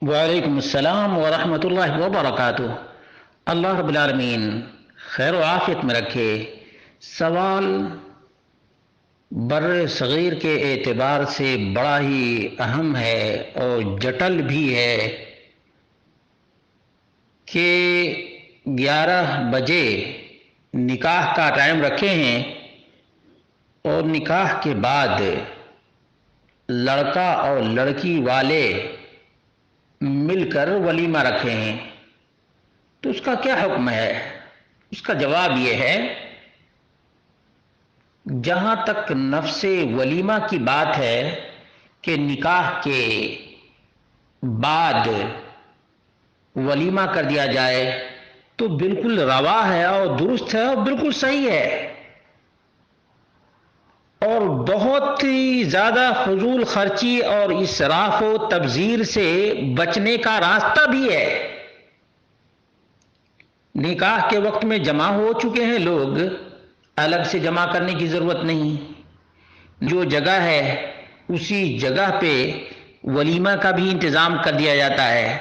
وعلیکم السلام ورحمۃ اللہ وبرکاتہ۔ اللہ رب العالمین خیر و عافیت میں رکھے۔ سوال بر صغیر کے اعتبار سے بڑا ہی اہم ہے اور جٹل بھی ہے کہ 11 بجے نکاح کا ٹائم رکھے ہیں اور نکاح کے بعد لڑکا اور لڑکی والے مل کر ولیمہ رکھے ہیں، تو اس کا کیا حکم ہے؟ اس کا جواب یہ ہے، جہاں تک نفس ولیمہ کی بات ہے کہ نکاح کے بعد ولیمہ کر دیا جائے تو بالکل روا ہے اور درست ہے اور بالکل صحیح ہے، اور بہت ہی زیادہ فضول خرچی اور اسراف و تبذیر سے بچنے کا راستہ بھی ہے۔ نکاح کے وقت میں جمع ہو چکے ہیں لوگ، الگ سے جمع کرنے کی ضرورت نہیں، جو جگہ ہے اسی جگہ پہ ولیمہ کا بھی انتظام کر دیا جاتا ہے۔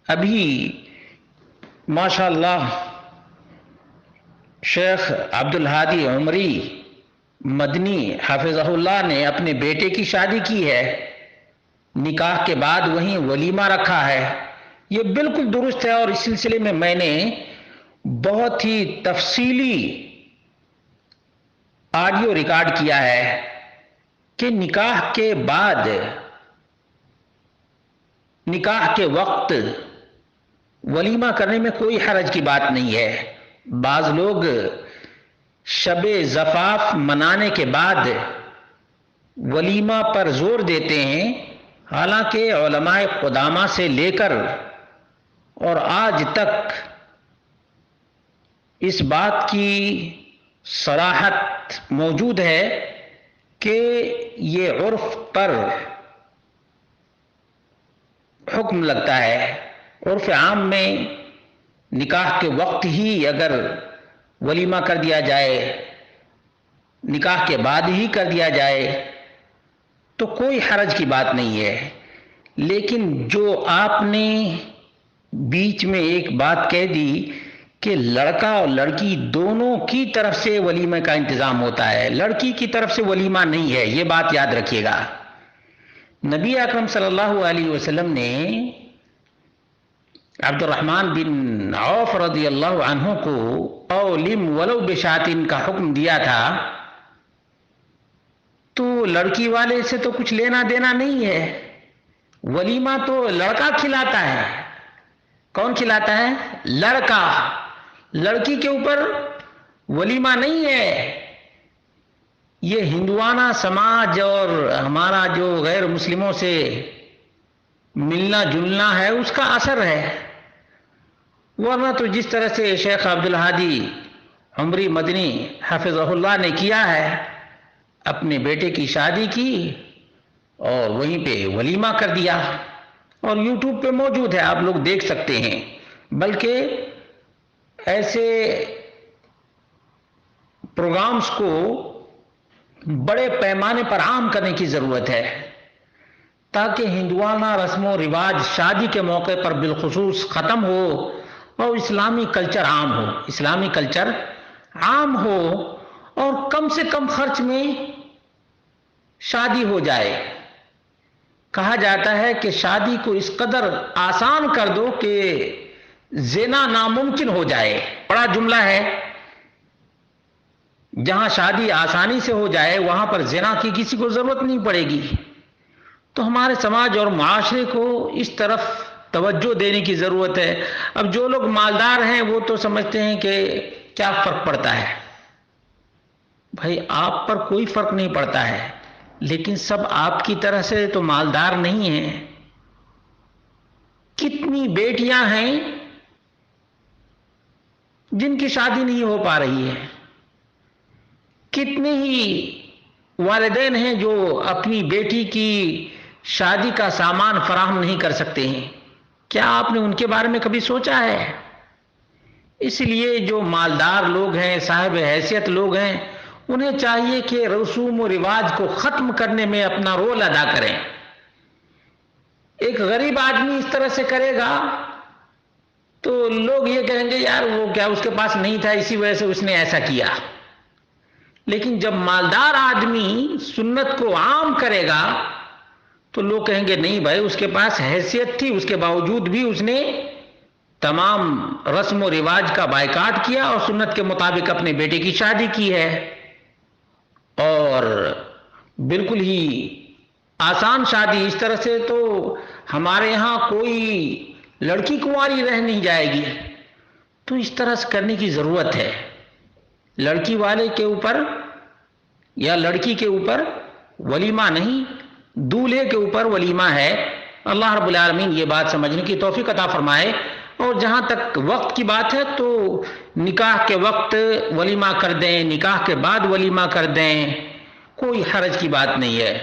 ابھی ماشاء اللہ شیخ عبدالہادی عمری مدنی حافظہ اللہ نے اپنے بیٹے کی شادی کی ہے، نکاح کے بعد وہیں ولیمہ رکھا ہے، یہ بالکل درست ہے، اور اس سلسلے میں میں نے بہت ہی تفصیلی آڈیو ریکارڈ کیا ہے کہ نکاح کے بعد نکاح کے وقت ولیمہ کرنے میں کوئی حرج کی بات نہیں ہے۔ بعض لوگ شب زفاف منانے کے بعد ولیمہ پر زور دیتے ہیں، حالانکہ علماء قدامہ سے لے کر اور آج تک اس بات کی صراحت موجود ہے کہ یہ عرف پر حکم لگتا ہے۔ عرف عام میں نکاح کے وقت ہی اگر ولیمہ کر دیا جائے، نکاح کے بعد ہی کر دیا جائے تو کوئی حرج کی بات نہیں ہے، لیکن جو آپ نے بیچ میں ایک بات کہہ دی کہ لڑکا اور لڑکی دونوں کی طرف سے ولیمہ کا انتظام ہوتا ہے، لڑکی کی طرف سے ولیمہ نہیں ہے، یہ بات یاد رکھیے گا۔ نبی اکرم صلی اللہ علیہ وسلم نے عبد الرحمن بن عوف رضی اللہ عنہ کو اولم ولو بشاتن کا حکم دیا تھا، تو لڑکی والے سے تو کچھ لینا دینا نہیں ہے، ولیمہ تو لڑکا کھلاتا ہے۔ کون کھلاتا ہے؟ لڑکا، لڑکی کے اوپر ولیمہ نہیں ہے۔ یہ ہندوانہ سماج اور ہمارا جو غیر مسلموں سے ملنا جلنا ہے اس کا اثر ہے، ورنہ تو جس طرح سے شیخ عبدالہادی عمری مدنی حفظہ اللہ نے کیا ہے، اپنے بیٹے کی شادی کی اور وہیں پہ ولیمہ کر دیا، اور یوٹیوب پہ موجود ہے، آپ لوگ دیکھ سکتے ہیں۔ بلکہ ایسے پروگرامز کو بڑے پیمانے پر عام کرنے کی ضرورت ہے، تاکہ ہندوانہ رسم و رواج شادی کے موقع پر بالخصوص ختم ہو اور اسلامی کلچر عام ہو، اسلامی کلچر عام ہو، اور کم سے کم خرچ میں شادی ہو جائے۔ کہا جاتا ہے کہ شادی کو اس قدر آسان کر دو کہ زنا ناممکن ہو جائے، بڑا جملہ ہے۔ جہاں شادی آسانی سے ہو جائے وہاں پر زنا کی کسی کو ضرورت نہیں پڑے گی۔ تو ہمارے سماج اور معاشرے کو اس طرف توجہ دینے کی ضرورت ہے۔ اب جو لوگ مالدار ہیں وہ تو سمجھتے ہیں کہ کیا فرق پڑتا ہے؟ بھائی آپ پر کوئی فرق نہیں پڑتا ہے، لیکن سب آپ کی طرح سے تو مالدار نہیں ہیں۔ کتنی بیٹیاں ہیں جن کی شادی نہیں ہو پا رہی ہے، کتنے ہی والدین ہیں جو اپنی بیٹی کی شادی کا سامان فراہم نہیں کر سکتے ہیں۔ کیا آپ نے ان کے بارے میں کبھی سوچا ہے؟ اس لیے جو مالدار لوگ ہیں، صاحب حیثیت لوگ ہیں، انہیں چاہیے کہ رسوم و رواج کو ختم کرنے میں اپنا رول ادا کریں۔ ایک غریب آدمی اس طرح سے کرے گا تو لوگ یہ کہیں گے یار وہ کیا اس کے پاس نہیں تھا اسی وجہ سے اس نے ایسا کیا. لیکن جب مالدار آدمی سنت کو عام کرے گا تو لوگ کہیں گے نہیں بھائی اس کے پاس حیثیت تھی، اس کے باوجود بھی اس نے تمام رسم و رواج کا بائیکاٹ کیا اور سنت کے مطابق اپنے بیٹے کی شادی کی ہے. اور بالکل ہی آسان شادی، اس طرح سے تو ہمارے یہاں کوئی لڑکی کنواری رہ نہیں جائے گی. تو اس طرح سے کرنے کی ضرورت ہے. لڑکی والے کے اوپر یا لڑکی کے اوپر ولیمہ نہیں، دولہے کے اوپر ولیمہ ہے. اللہ رب العالمین یہ بات سمجھنے کی توفیق عطا فرمائے. اور جہاں تک وقت کی بات ہے تو نکاح کے وقت ولیمہ کر دیں، نکاح کے بعد ولیمہ کر دیں، کوئی حرج کی بات نہیں ہے.